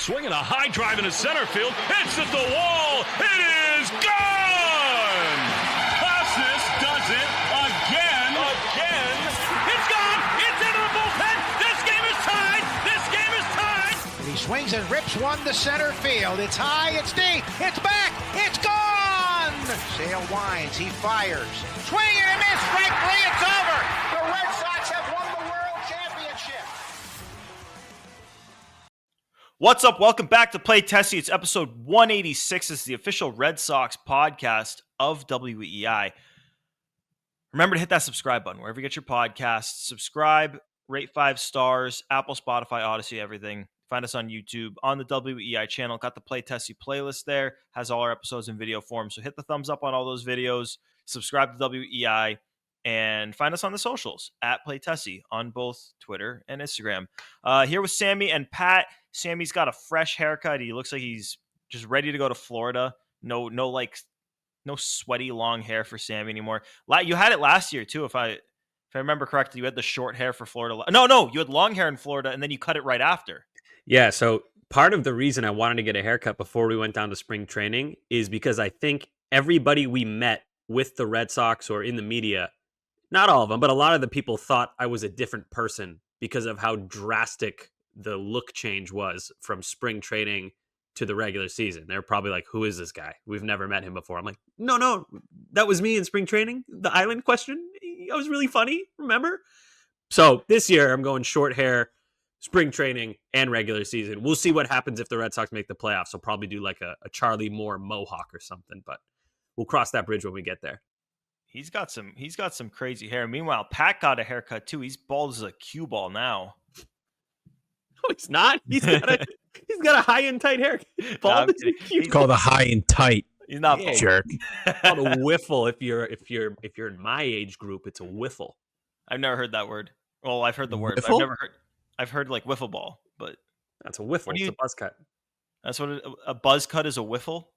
Swinging a high drive into center field. Hits at the wall. It is gone! Costas does it again. It's gone! It's into the bullpen! This game is tied! He swings and rips one to center field. It's high, it's deep, it's back, it's gone! Sale winds, he fires. Swing and a miss, strike three, it's over! The Red Sox have won the World Championship! What's up? Welcome back to Play Tessie. It's episode 186. This is the official Red Sox podcast of WEI. Remember to hit that subscribe button wherever you get your podcasts. Subscribe, rate 5 stars, Apple, Spotify, Odyssey, everything. Find us on YouTube, on the WEI channel. Got the Play Tessie playlist there. Has all our episodes in video form. So hit the thumbs up on all those videos. Subscribe to WEI. And find us on the socials, at Play Tessie, on both Twitter and Instagram. Here with Sammy and Pat. Sammy's got a fresh haircut. He looks like he's just ready to go to Florida. No sweaty long hair for Sammy anymore. You had it last year, too, if I remember correctly. You had the short hair for Florida. No, you had long hair in Florida, and then you cut it right after. Yeah, so part of the reason I wanted to get a haircut before we went down to spring training is because I think everybody we met with the Red Sox or in the media, not all of them, but a lot of the people thought I was a different person because of how drastic the look change was from spring training to the regular season. They're probably like, who is this guy? We've never met him before. I'm like, no, that was me in spring training. The island question, I was really funny, remember? So this year I'm going short hair, spring training, and regular season. We'll see what happens if the Red Sox make the playoffs. I'll probably do like a Charlie Moore mohawk or something, but we'll cross that bridge when we get there. He's got some crazy hair. Meanwhile, Pat got a haircut tue. He's bald as a cue ball now. No, he's not. He's got a high and tight hair. Bald as a cue. It's called a high and tight. He's not bald. Jerk. It's called a whiffle. If you're in my age group, it's a whiffle. I've never heard that word. Well, I've heard the word, Whiffle? but I've heard like wiffle ball, but That's a whiffle. It's a buzz cut. That's what a buzz cut is, a whiffle.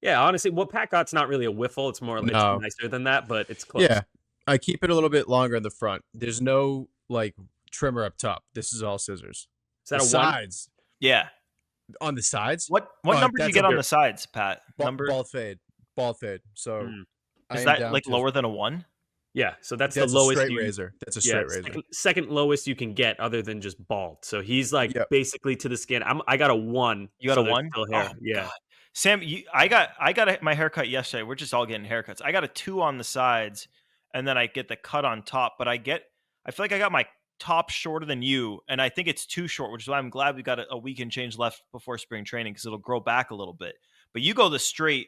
Yeah, honestly, what Pat got's not really a whiffle. It's more like No. nicer than that, but it's close. Yeah, I keep it a little bit longer in the front. There's no like trimmer up top. This is all scissors. Is that The a one? sides Yeah. on the sides? What number do you that's get a on bit- the sides, Pat? Number Ball fade. So I is am that down like to- lower than a 1? Yeah, so that's That's the lowest. a straight razor. That's a straight razor. Second lowest you can get, other than just bald. So he's like basically to the skin. I got a 1. You got so a there's 1? Still hair. Oh, yeah. God. Sam, I got my haircut yesterday. We're just all getting haircuts. I got a 2 on the sides, and then I get the cut on top. But I feel like I got my top shorter than you, and I think it's too short, which is why I'm glad we got a week and change left before spring training, because it'll grow back a little bit. But you go the straight,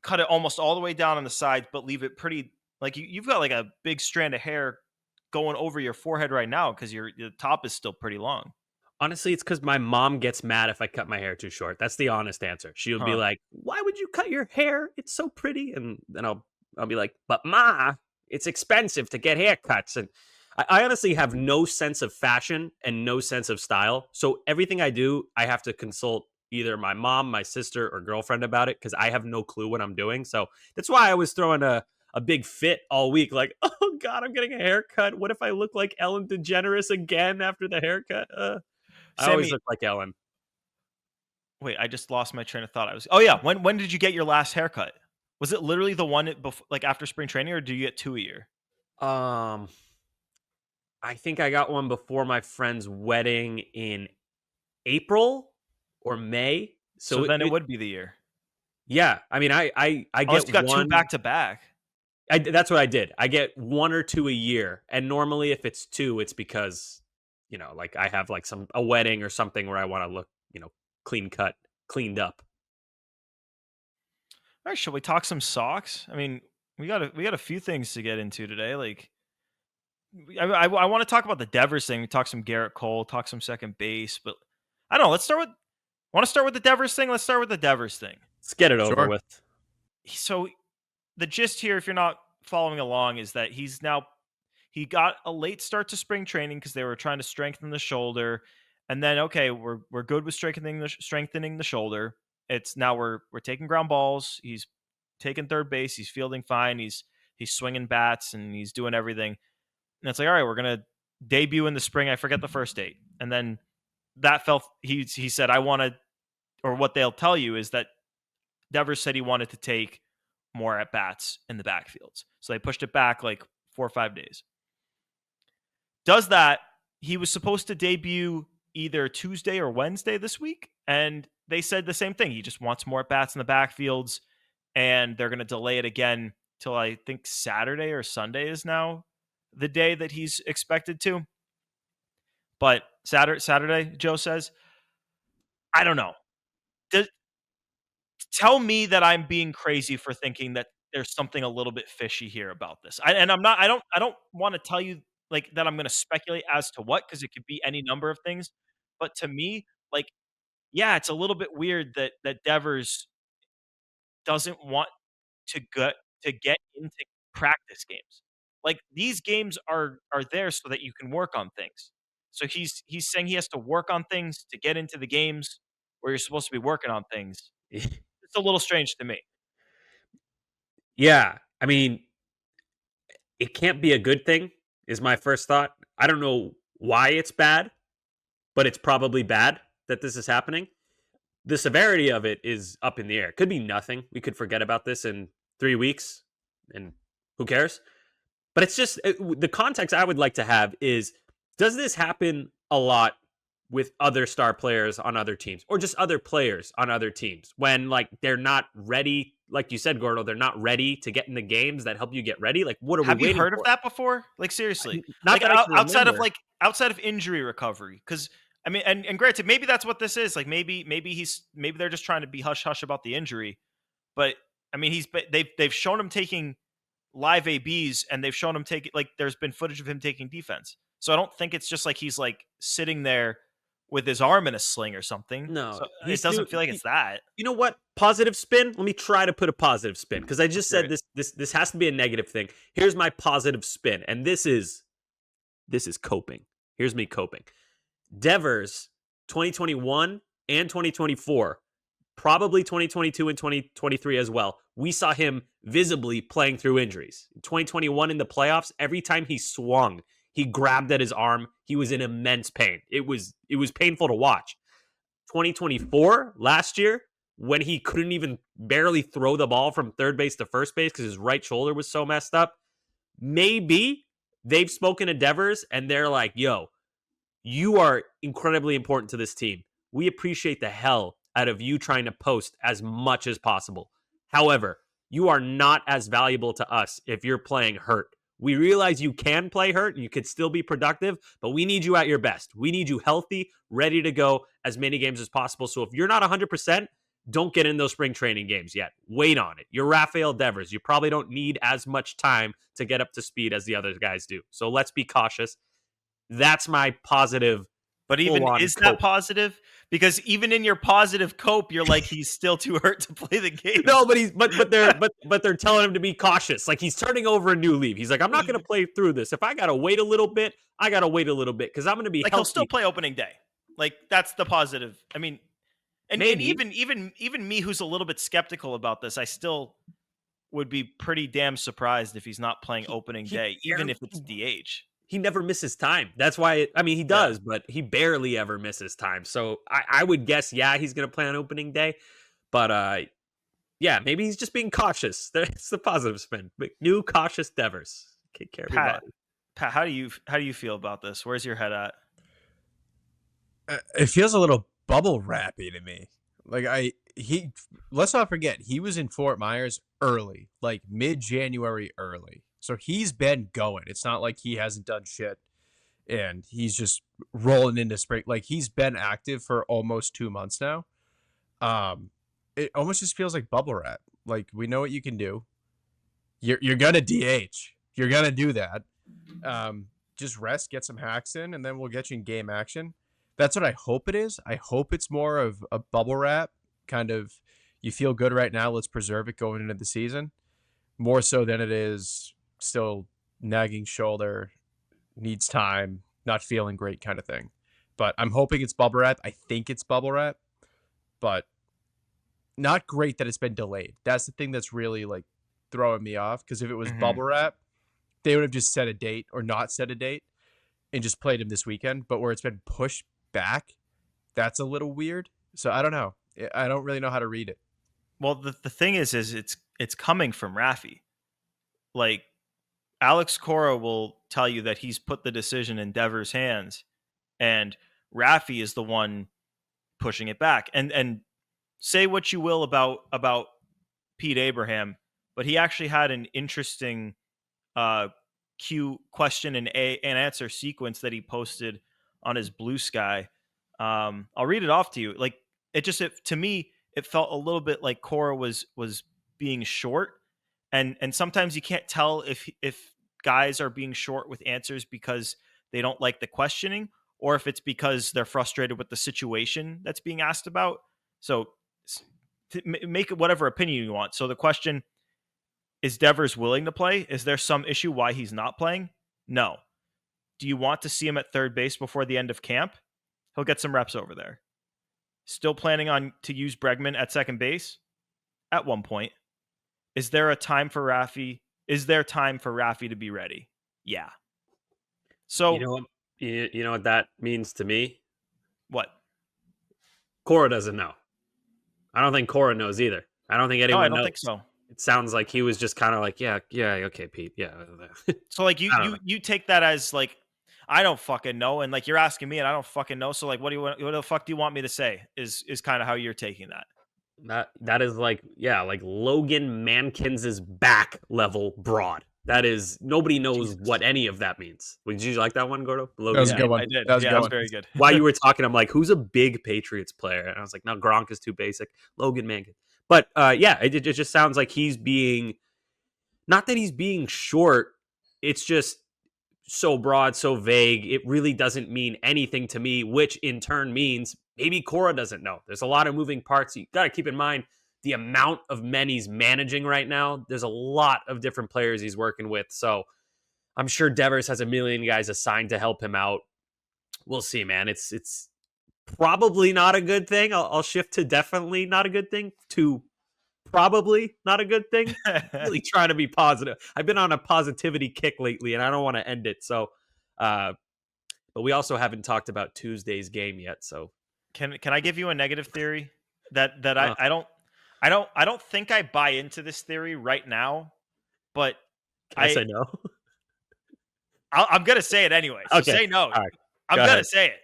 cut it almost all the way down on the sides, but leave it pretty. Like you've got like a big strand of hair going over your forehead right now because your top is still pretty long. Honestly, it's because my mom gets mad if I cut my hair too short. That's the honest answer. She'll be like, "Why would you cut your hair? It's so pretty." And then I'll be like, "But Ma, it's expensive to get haircuts." And I honestly have no sense of fashion and no sense of style. So everything I do, I have to consult either my mom, my sister, or girlfriend about it because I have no clue what I'm doing. So that's why I was throwing a big fit all week. Like, oh God, I'm getting a haircut. What if I look like Ellen DeGeneres again after the haircut? I always look like Ellen. Wait, I just lost my train of thought. Oh yeah, when did you get your last haircut? Was it literally the one like after spring training, or do you get 2 a year? I think I got one before my friend's wedding in April or May. So then it would be the year. Yeah, I mean, I Unless get you got one 2 back to back. That's what I did. I get 1 or 2 a year, and normally if it's 2, it's because like I have like a wedding or something where I want to look clean cut, cleaned up. All right, shall we talk some Sox? I mean, we got a few things to get into today. Like, I want to talk about the Devers thing. We talk some Garrett Cole, talk some second base, but I don't know. Want to start with the Devers thing? Let's start with the Devers thing. Let's get it over with. So the gist here, if you're not following along, is that he got a late start to spring training because they were trying to strengthen the shoulder, and then we're good with strengthening the shoulder. It's now we're taking ground balls. He's taking third base. He's fielding fine. He's swinging bats and he's doing everything. And it's like, all right, we're gonna debut in the spring. I forget the first date, and then that felt he said I want to, or what they'll tell you is that Devers said he wanted to take more at bats in the backfields, so they pushed it back like 4 or 5 days. Does that? He was supposed to debut either Tuesday or Wednesday this week, and they said the same thing. He just wants more at bats in the backfields, and they're going to delay it again till I think Saturday or Sunday is now the day that he's expected to. But Saturday, Joe says, I don't know. Tell me that I'm being crazy for thinking that there's something a little bit fishy here about this. I'm not. I don't want to tell you like that. I'm going to speculate as to what, because it could be any number of things. But to me, like, yeah, it's a little bit weird that Devers doesn't want to get into practice games. Like, these games are there so that you can work on things. So he's saying he has to work on things to get into the games where you're supposed to be working on things. It's a little strange to me. Yeah, I mean, it can't be a good thing, is my first thought. I don't know why it's bad, but it's probably bad that this is happening. The severity of it is up in the air. It could be nothing. We could forget about this in 3 weeks, and who cares? But it's just the context I would like to have is, does this happen a lot with other star players on other teams, or just other players on other teams, when like they're not ready? Like you said, Gordo, they're not ready to get in the games that help you get ready. Like, what are Have we you waiting heard for? of that before? Like, seriously, Not like that I can outside of remember. outside of injury recovery, because I mean, and granted, maybe that's what this is. Like, maybe they're just trying to be hush hush about the injury, but I mean, they've shown him taking live ABs, and they've shown him taking, like, there's been footage of him taking defense. So I don't think it's just like he's like sitting there with his arm in a sling or something. No, So it he's doesn't feel like it's that. You know what? Positive spin. Let me try to put a positive spin, because I just said Right. this has to be a negative thing. Here's my positive spin, and this is coping. Here's me coping. Devers, 2021 and 2024, probably 2022 and 2023 as well. We saw him visibly playing through injuries. 2021 in the playoffs, every time he swung, he grabbed at his arm. He was in immense pain. It was painful to watch. 2024, last year, when he couldn't even barely throw the ball from third base to first base because his right shoulder was so messed up, maybe they've spoken to Devers and they're like, yo, you are incredibly important to this team. We appreciate the hell out of you trying to post as much as possible. However, you are not as valuable to us if you're playing hurt. We realize you can play hurt and you could still be productive, but we need you at your best. We need you healthy, ready to go as many games as possible. So if you're not 100%, don't get in those spring training games yet. Wait on it. You're Rafael Devers. You probably don't need as much time to get up to speed as the other guys do. So let's be cautious. That's my positive. But even is that positive? Because even in your positive cope, you're like, he's still too hurt to play the game. No, but they're telling him to be cautious. Like, he's turning over a new leaf. He's like, I'm not going to play through this. If I got to wait a little bit, I got to wait a little bit, because I'm going to be like healthy. He'll still play opening day. Like, that's the positive. I mean, and even me, who's a little bit skeptical about this, I still would be pretty damn surprised if he's not playing opening day, even if it's DH. He never misses time. That's why, he does, but he barely ever misses time. So I would guess, he's going to play on opening day. But, maybe he's just being cautious. That's the positive spin. But new cautious Devers. Take care, everybody. Pat, how do you feel about this? Where's your head at? It feels a little bubble wrappy to me. Like, let's not forget, he was in Fort Myers early, like mid-January early. So he's been going. It's not like he hasn't done shit and he's just rolling into spring. Like, he's been active for almost 2 months now. It almost just feels like bubble wrap. Like, we know what you can do. You're gonna DH. You're gonna do that. Just rest, get some hacks in, and then we'll get you in game action. That's what I hope it is. I hope it's more of a bubble wrap, kind of, you feel good right now, let's preserve it going into the season, more so than it is still nagging shoulder, needs time, not feeling great kind of thing. But I'm hoping it's bubble wrap. I think it's bubble wrap, but not great that it's been delayed. That's the thing that's really like throwing me off, because if it was bubble wrap, they would have just set a date or not set a date and just played him this weekend. But where it's been pushed back, that's a little weird. So I don't know. I don't really know how to read it. Well, the thing is it's coming from Raffy. Like Alex Cora will tell you that he's put the decision in Devers' hands, and Raffy is the one pushing it back. And say what you will about Pete Abraham, but he actually had an interesting Q question and answer sequence that he posted on his Blue Sky. I'll read it off to you. Like to me, it felt a little bit like Cora was being short, and sometimes you can't tell if guys are being short with answers because they don't like the questioning, or if it's because they're frustrated with the situation that's being asked about. So make it whatever opinion you want. So the question: is Devers willing to play? Is there some issue why he's not playing? No. Do you want to see him at third base before the end of camp? He'll get some reps over there. Still planning on to use Bregman at second base? At one point. Is there time for Raffy to be ready? Yeah. So you know what that means to me? what? Cora doesn't know. I don't think Cora knows either. I don't think anyone knows. No, I don't think so. It sounds like he was just kind of like, yeah, okay, Pete, yeah. So like you take that as like, I don't fucking know, and like you're asking me and I don't fucking know. So like, what the fuck do you want me to say? Is kind of how you're taking that. That is like, yeah, like Logan Mankins' back level broad. That is, nobody knows what any of that means. Did you like that one, Gordo? Logan? That was a good one. I did. That was very good. While you were talking, I'm like, who's a big Patriots player? And I was like, no, Gronk is too basic. Logan Mankins. But yeah, it just sounds like he's being, not that he's being short. It's just so broad, so vague. It really doesn't mean anything to me, which in turn means maybe Cora doesn't know. There's a lot of moving parts. You got to keep in mind the amount of men he's managing right now. There's a lot of different players he's working with. So I'm sure Devers has a million guys assigned to help him out. We'll see, man. It's probably not a good thing. I'll shift to definitely not a good thing to probably not a good thing. Really trying to be positive. I've been on a positivity kick lately, and I don't want to end it. So, but we also haven't talked about Tuesday's game yet. So, can I give you a negative theory that I don't think I buy into this theory right now, but I say no. I'm gonna say it anyway. So Okay. say no. All right. I'm gonna say it.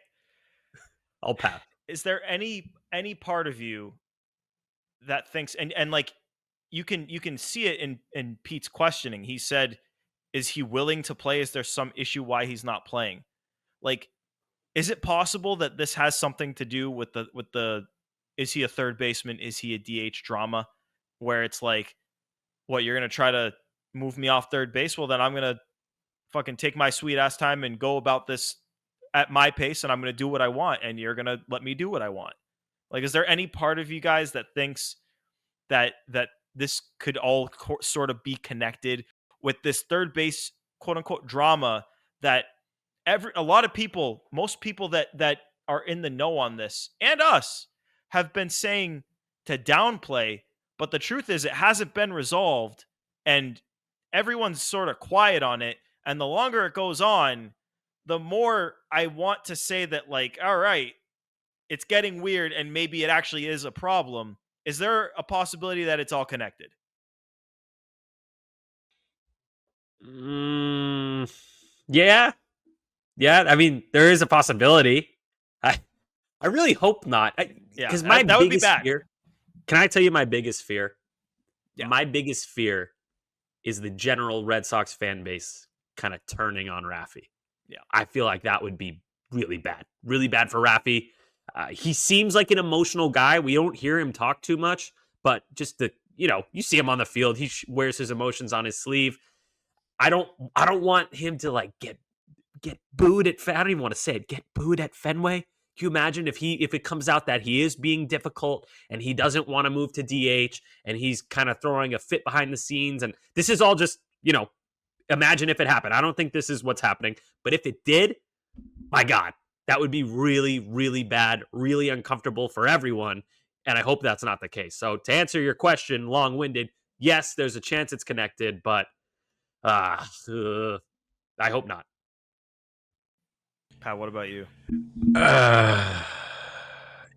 I'll pass. Is there any part of you that thinks and like you can see it in Pete's questioning? He said, is he willing to play? Is there some issue why he's not playing? Like, is it possible that this has something to do with the is he a third baseman? Is he a DH drama? Where it's like, what, you're gonna try to move me off third base? Well, then I'm gonna fucking take my sweet ass time and go about this at my pace, and I'm gonna do what I want, and you're gonna let me do what I want. Like, is there any part of you guys that thinks that this could all sort of be connected with this third base quote unquote drama that a lot of people, most people that are in the know on this and us have been saying to downplay, but the truth is it hasn't been resolved and everyone's sort of quiet on it. And the longer it goes on, the more I want to say that, like, all right, it's getting weird and maybe it actually is a problem. Is there a possibility that it's all connected? Yeah. I mean, there is a possibility. I really hope not. Because my that would be biggest bad. fear. Can I tell you my biggest fear? Yeah. My biggest fear is the general Red Sox fan base kind of turning on Raffy. Yeah, I feel like that would be really bad for Raffy. He seems like an emotional guy. We don't hear him talk too much, but just you see him on the field. He wears his emotions on his sleeve. I don't want him to like get booed at. I don't even want to say it. Get booed at Fenway. Can you imagine if it comes out that he is being difficult and he doesn't want to move to DH and he's kind of throwing a fit behind the scenes, and this is all just imagine if it happened. I don't think this is what's happening, but if it did, my God, that would be really, really bad, really uncomfortable for everyone. And I hope that's not the case. So to answer your question, long-winded, yes, there's a chance it's connected, but I hope not. Pat, what about you?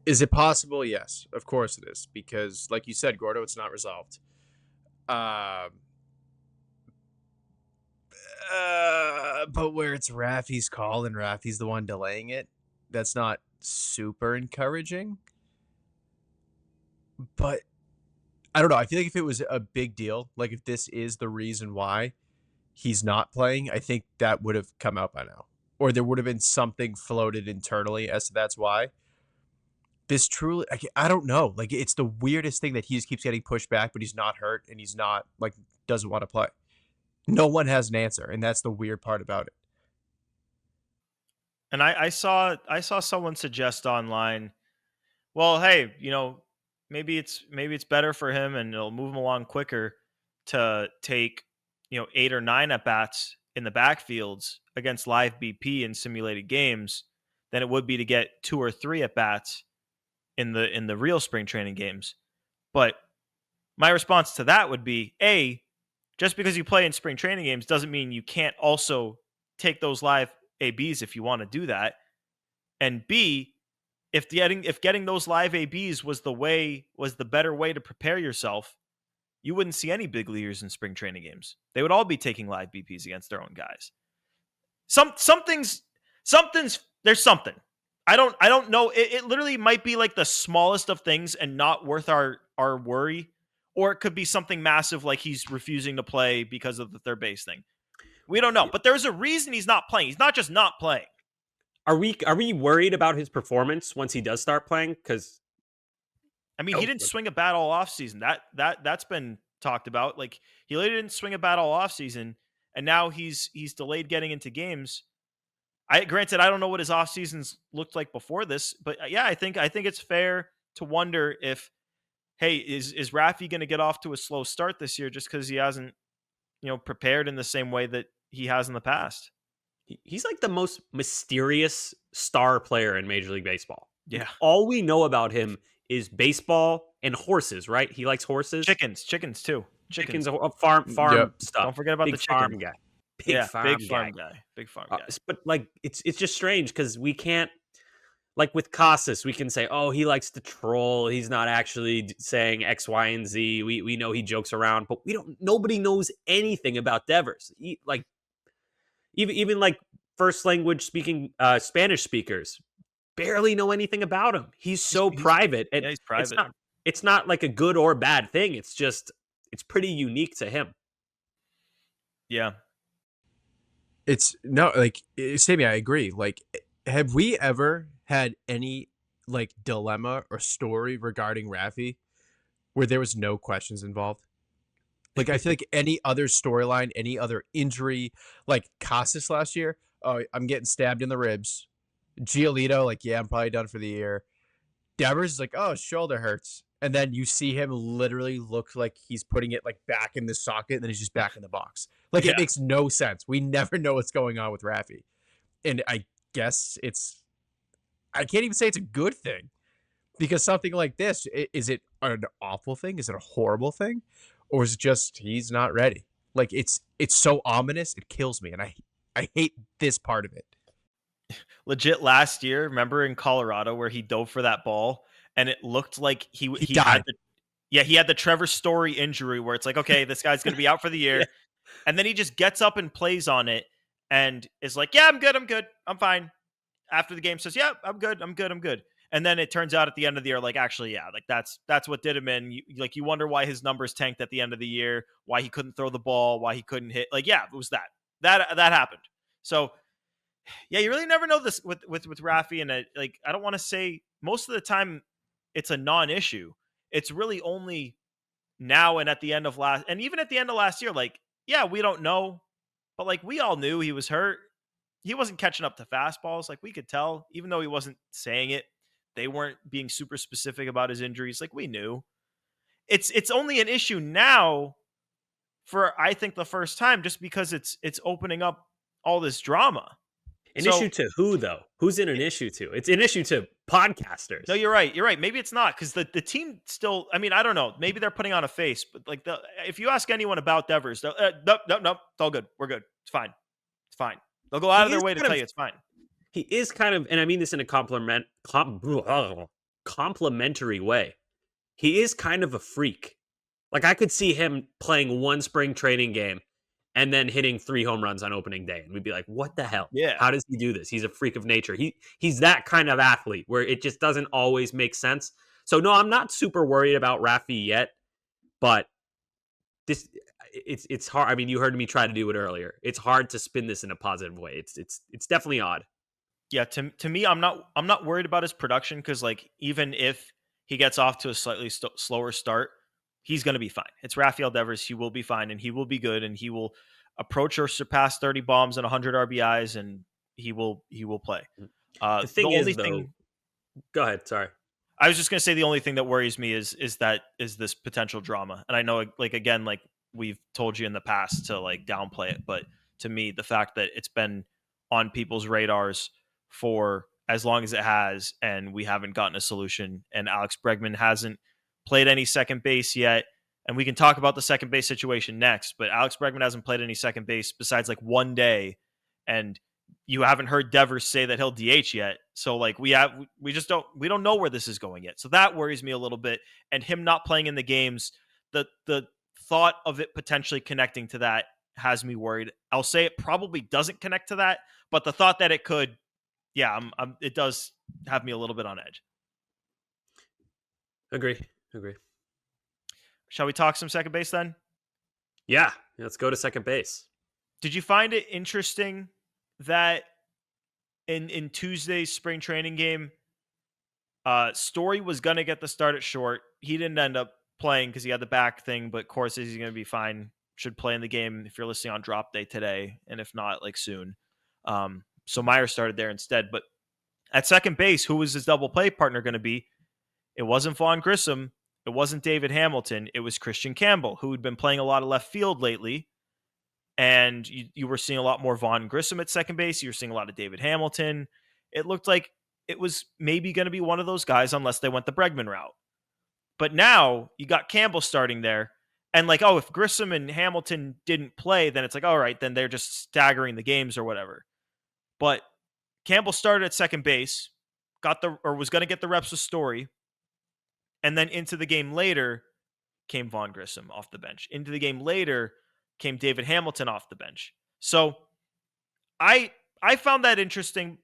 Is it possible? Yes, of course it is. Because, like you said, Gordo, it's not resolved. But where it's Raffy's call and Raffy's the one delaying it, that's not super encouraging. But I don't know. I feel like if it was a big deal, like if this is the reason why he's not playing, I think that would have come out by now. Or there would have been something floated internally as to that's why. This truly, I don't know. Like, it's the weirdest thing that he just keeps getting pushed back, but he's not hurt and he's not, like, doesn't want to play. No one has an answer, and that's the weird part about it. And I saw someone suggest online, well, hey, maybe it's better for him and it'll move him along quicker to take 8 or 9 at bats in the backfields against live BP in simulated games than it would be to get 2 or 3 at bats in the real spring training games. But my response to that would be, A, just because you play in spring training games doesn't mean you can't also take those live ABs if you want to do that. And B, if getting those live ABs was the better way to prepare yourself, you wouldn't see any big leaguers in spring training games. They would all be taking live BPs against their own guys. Something's there's something. I don't know. It literally might be like the smallest of things and not worth our worry. Or it could be something massive like he's refusing to play because of the third base thing. We don't know. But there's a reason he's not playing. He's not just not playing. Are we worried about his performance once he does start playing? Because he didn't swing a bat all offseason. That's been talked about. Like, he literally didn't swing a bat all offseason, and now he's delayed getting into games. Granted, I don't know what his off seasons looked like before this, but yeah, I think it's fair to wonder if, hey, is Raffy going to get off to a slow start this year just because he hasn't, prepared in the same way that he has in the past? he's like the most mysterious star player in Major League Baseball. Yeah, all we know about him is baseball and horses. Right? He likes horses, chickens too. Chickens, farm Yep. stuff. Don't forget about big the chicken farm guy. Big farm guy. Big farm guy. But like, it's just strange because we can't, like with Casas, we can say, oh, he likes to troll. He's not actually saying X, Y, and Z. We know he jokes around, but nobody knows anything about Devers. Even like first language speaking Spanish speakers barely know anything about him. He's so private. And he's private. It's not like a good or bad thing. It's just, it's pretty unique to him. Yeah. It's no, like, Sammy, I agree. Like, have we ever had any like dilemma or story regarding Raffy where there was no questions involved? Like, I feel like any other storyline, any other injury, like Casas last year, oh, I'm getting stabbed in the ribs. Giolito, like, yeah, I'm probably done for the year. Devers is like, oh, his shoulder hurts. And then you see him literally look like he's putting it like back in the socket, and then he's just back in the box. Like, It makes no sense. We never know what's going on with Raffy. And I guess I can't even say it's a good thing, because something like this, is it an awful thing? Is it a horrible thing? Or is it just he's not ready? Like, it's so ominous, it kills me. And I hate this part of it. Legit last year, remember in Colorado where he dove for that ball and it looked like he died. He had the Trevor Story injury where it's like, okay, this guy's going to be out for the year. And then he just gets up and plays on it and is like, yeah, I'm good. I'm fine. After the game says, yeah, I'm good. And then it turns out at the end of the year, like, actually, yeah, like that's what did him in. You wonder why his numbers tanked at the end of the year, why he couldn't throw the ball, why he couldn't hit. Like, yeah, it was that happened. So yeah, you really never know this with Raffy. And I don't want to say most of the time it's a non-issue. It's really only now and at the end of even at the end of last year, like, yeah, we don't know, but like, we all knew he was hurt. He wasn't catching up to fastballs. Like, we could tell, even though he wasn't saying it, they weren't being super specific about his injuries. Like, we knew. It's only an issue now for, I think, the first time, just because it's opening up all this drama. Issue to who, though? Who's in an issue to? It's an issue to podcasters. No, you're right. Maybe it's not, because the team still, I don't know. Maybe they're putting on a face, but like, if you ask anyone about Devers, nope, it's all good. We're good. It's fine. They'll go out of their way to tell you it's fine. He is kind of, and I mean this in a compliment. complementary way. He is kind of a freak. Like, I could see him playing one spring training game and then hitting 3 home runs on opening day. And we'd be like, what the hell? Yeah. How does he do this? He's a freak of nature. He's that kind of athlete where it just doesn't always make sense. So, no, I'm not super worried about Raffy yet, but it's hard. I mean, you heard me try to do it earlier. It's hard to spin this in a positive way. It's definitely odd. Yeah, to me, I'm not worried about his production because like even if he gets off to a slightly slower start, he's going to be fine. It's Rafael Devers. He will be fine and he will be good and he will approach or surpass 30 bombs and 100 RBIs and he will play. The thing is, go ahead. Sorry. I was just going to say the only thing that worries me is this potential drama. And I know, like, again, like we've told you in the past to like downplay it, but to me, the fact that it's been on people's radars for as long as it has, and we haven't gotten a solution, and Alex Bregman hasn't played any second base yet, and we can talk about the second base situation next, but Alex Bregman hasn't played any second base besides like one day, and you haven't heard Devers say that he'll DH yet. So like we don't know where this is going yet. So that worries me a little bit. And him not playing in the games, the thought of it potentially connecting to that has me worried. I'll say it probably doesn't connect to that, but the thought that it could, yeah, it does have me a little bit on edge. Agree. Shall we talk some second base then? Yeah, let's go to second base. Did you find it interesting that in Tuesday's spring training game, Story was going to get the start at short. He didn't end up playing because he had the back thing, but Cora says he's going to be fine. Should play in the game if you're listening on drop day today, and if not, like soon. So Meyer started there instead. But at second base, who was his double play partner going to be? It wasn't Vaughn Grissom. It wasn't David Hamilton. It was Kristian Campbell, who had been playing a lot of left field lately. And you were seeing a lot more Vaughn Grissom at second base. You were seeing a lot of David Hamilton. It looked like it was maybe going to be one of those guys unless they went the Bregman route. But now you got Campbell starting there. And like, oh, if Grissom and Hamilton didn't play, then it's like, all right, then they're just staggering the games or whatever. But Campbell started at second base, was going to get the reps with Story. And then into the game later came Vaughn Grissom off the bench. Into the game later came David Hamilton off the bench. So I found that interesting.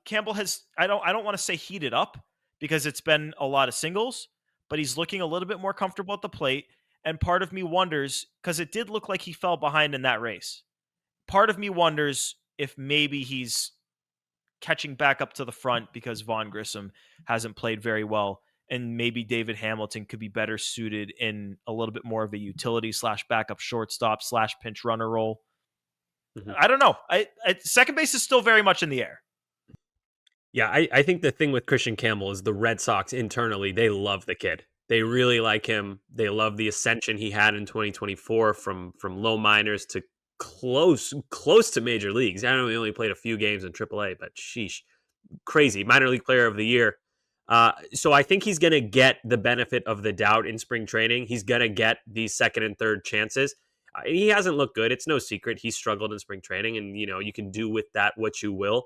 Campbell has, I don't want to say heated up because it's been a lot of singles, but he's looking a little bit more comfortable at the plate. And part of me wonders, because it did look like he fell behind in that race. Part of me wonders if maybe he's catching back up to the front because Vaughn Grissom hasn't played very well. And maybe David Hamilton could be better suited in a little bit more of a utility / backup shortstop / pinch runner role. Mm-hmm. I don't know. Second base is still very much in the air. Yeah, I think the thing with Kristian Campbell is the Red Sox internally, they love the kid. They really like him. They love the ascension he had in 2024 from low minors to close to major leagues. I know he only played a few games in AAA, but sheesh, crazy. Minor league player of the year. So I think he's going to get the benefit of the doubt in spring training. He's going to get these second and third chances. He hasn't looked good. It's no secret. He struggled in spring training, and you can do with that what you will.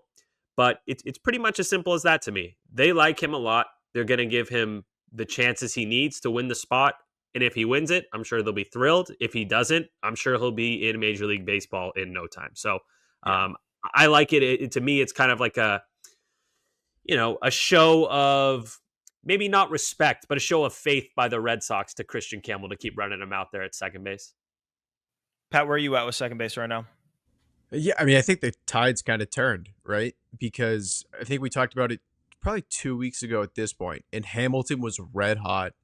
But it's pretty much as simple as that to me. They like him a lot. They're going to give him the chances he needs to win the spot. And if he wins it, I'm sure they'll be thrilled. If he doesn't, I'm sure he'll be in Major League Baseball in no time. So I like it. To me, it's kind of like a show of maybe not respect, but a show of faith by the Red Sox to Kristian Campbell to keep running him out there at second base. Pat, where are you at with second base right now? Yeah, I mean, I think the tide's kind of turned, right? Because I think we talked about it probably 2 weeks ago at this point, and Hamilton was red hot.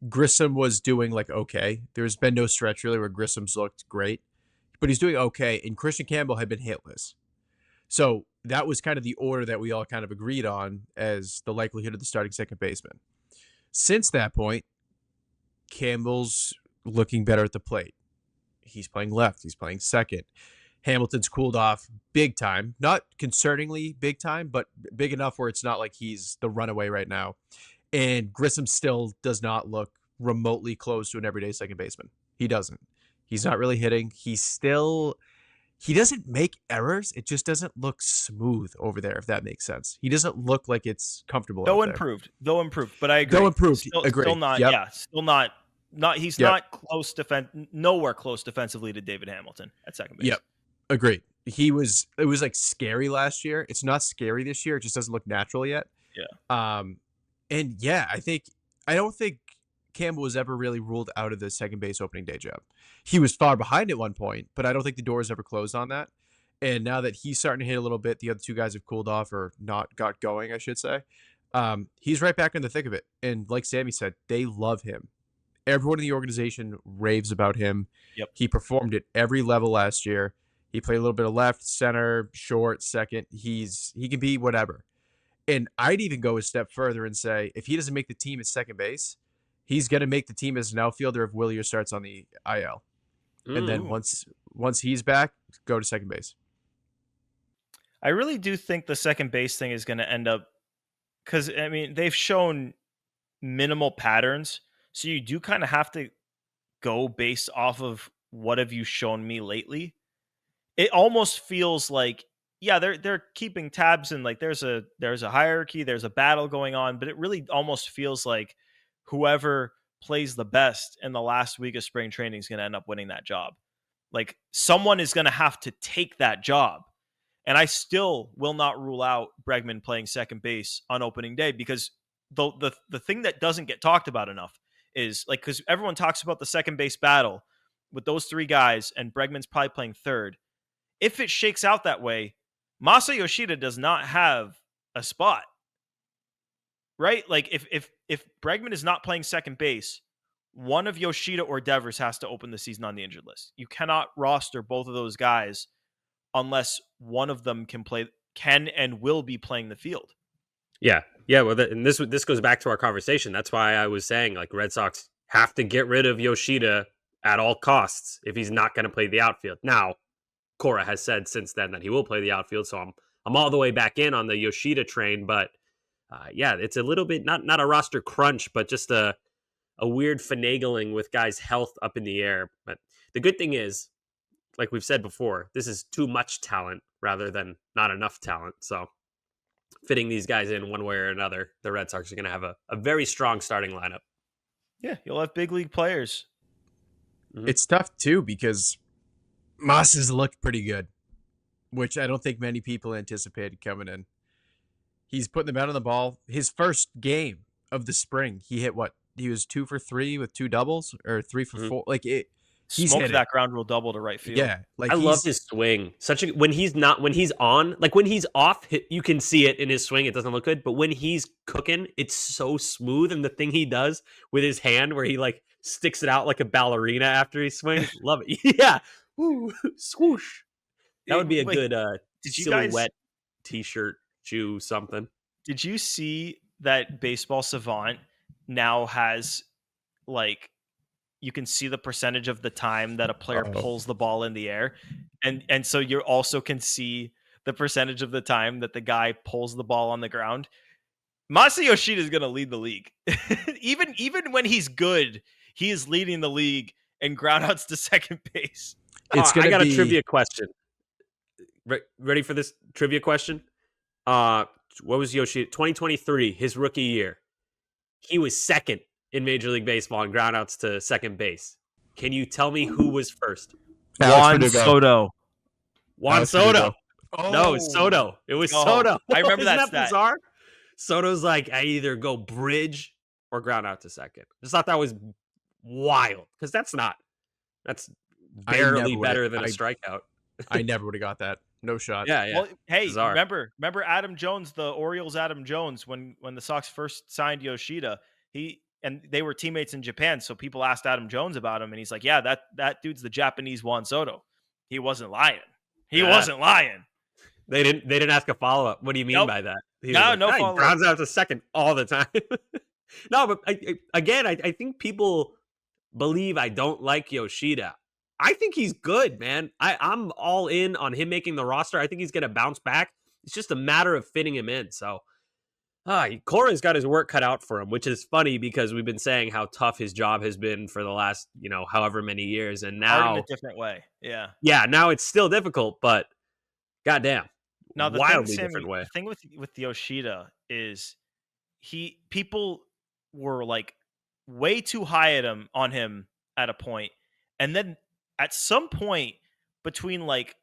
Grissom was doing like okay. There's been no stretch really where Grissom's looked great, but he's doing okay, and Kristian Campbell had been hitless. So that was kind of the order that we all kind of agreed on as the likelihood of the starting second baseman. Since that point, Campbell's looking better at the plate. He's playing left. He's playing second. Hamilton's cooled off big time. Not concerningly big time, but big enough where it's not like he's the runaway right now. And Grissom still does not look remotely close to an everyday second baseman. He doesn't. He's not really hitting. He's still he doesn't make errors. It just doesn't look smooth over there, if that makes sense. He doesn't look like it's comfortable Though out there. improved, but I agree. Though improved, Still, agree. still not. Yep. Yeah, still not. He's Yep. not close nowhere close defensively to David Hamilton at second base. Yep. Agreed. It was like scary last year. It's not scary this year. It just doesn't look natural yet. Yeah. And yeah, I don't think Campbell was ever really ruled out of the second base opening day job. He was far behind at one point, but I don't think the door has ever closed on that. And now that he's starting to hit a little bit, the other two guys have cooled off or not got going, I should say. He's right back in the thick of it. And like Sammy said, they love him. Everyone in the organization raves about him. Yep. He performed at every level last year. He played a little bit of left, center, short, second. He can be whatever. And I'd even go a step further and say, if he doesn't make the team at second base, he's going to make the team as an outfielder if Willier starts on the IL. And then once he's back, go to second base. I really do think the second base thing is going to end up, because I mean they've shown minimal patterns, so you do kind of have to go based off of what have you shown me lately. It almost feels like, yeah, they're keeping tabs and like there's a hierarchy, there's a battle going on, but it really almost feels like whoever plays the best in the last week of spring training is going to end up winning that job. Like someone is going to have to take that job. And I still will not rule out Bregman playing second base on opening day, because the thing that doesn't get talked about enough is like, because everyone talks about the second base battle with those three guys and Bregman's probably playing third. If it shakes out that way, Masa Yoshida does not have a spot, right? Like if Bregman is not playing second base, one of Yoshida or Devers has to open the season on the injured list. You cannot roster both of those guys unless one of them can and will be playing the field. Yeah. Well, and this goes back to our conversation. That's why I was saying like Red Sox have to get rid of Yoshida at all costs if he's not going to play the outfield. Now, Cora has said since then that he will play the outfield, so I'm all the way back in on the Yoshida train. But yeah, it's a little bit not a roster crunch, but just a weird finagling with guys' health up in the air. But the good thing is, like we've said before, this is too much talent rather than not enough talent. So fitting these guys in one way or another, the Red Sox are going to have a very strong starting lineup. Yeah, you'll have big league players. Mm-hmm. It's tough too because Moss has looked pretty good, which I don't think many people anticipated coming in. He's putting the bat on the ball. His first game of the spring, he hit what? He was 2 for 3 with 2 doubles or 3 for 4. Like it. He's smoked that ground rule double to right field. Yeah, like I love his swing. When he's on, like when he's off, you can see it in his swing. It doesn't look good, but when he's cooking, it's so smooth. And the thing he does with his hand, where he like sticks it out like a ballerina after he swings, love it. Yeah, woo, swoosh. That would be a good silhouette T-shirt, shoe, something. Did you see that Baseball Savant now has like? You can see the percentage of the time that a player pulls the ball in the air. And so you also can see the percentage of the time that the guy pulls the ball on the ground. Masa Yoshida is going to lead the league. even when he's good, he is leading the league in groundouts to second base. I got a trivia question. Ready for this trivia question? What was Yoshida? 2023, his rookie year. He was second in Major League Baseball in groundouts to second base. Can you tell me who was first? Juan Soto. Juan Soto. Oh. No, it's Soto. It was Soto. I remember Isn't that stat. Bizarre? Soto's like, I either go bridge or ground out to second. Just thought that was wild because that's barely better than a strikeout. I never would have got that. No shot. Yeah. Well, hey, bizarre. remember Adam Jones, the Orioles Adam Jones, when the Sox first signed Yoshida, and they were teammates in Japan, so people asked Adam Jones about him, and he's like, yeah, that dude's the Japanese Juan Soto. He wasn't lying. He wasn't lying. They didn't ask a follow-up. What do you mean by that? No follow-up. He grounds out to second all the time. No, but I think people believe I don't like Yoshida. I think he's good, man. I'm all in on him making the roster. I think he's going to bounce back. It's just a matter of fitting him in. So Cora's got his work cut out for him, which is funny because we've been saying how tough his job has been for the last, however many years. And Hard in a now, different way. Yeah. now it's still difficult, but goddamn, Now the thing, wildly Sammy, different way. the thing with Yoshida is people were like way too high on him at a point, and then at some point between like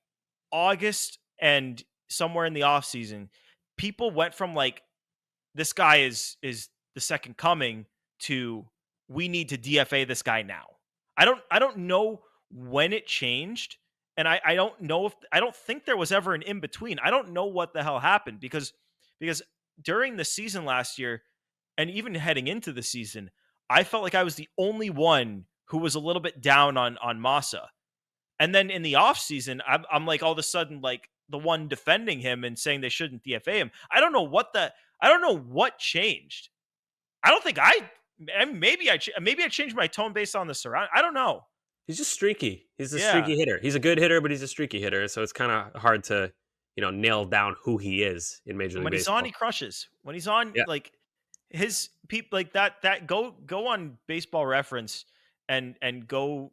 August and somewhere in the off season, people went from like this guy is the second coming to we need to DFA this guy now. I don't know when it changed, and I don't know if I don't think there was ever an in between. I don't know what the hell happened because during the season last year and even heading into the season, I felt like I was the only one who was a little bit down on Massa. And then in the offseason, I'm like all of a sudden like the one defending him and saying they shouldn't DFA him. I don't know what changed. I don't think maybe I changed my tone based on the surround. I don't know. He's just streaky. He's a streaky hitter. He's a good hitter, but he's a streaky hitter. So it's kind of hard to, nail down who he is in Major League When Baseball. he's on, he crushes. When he's on, like his people like that go on Baseball Reference and go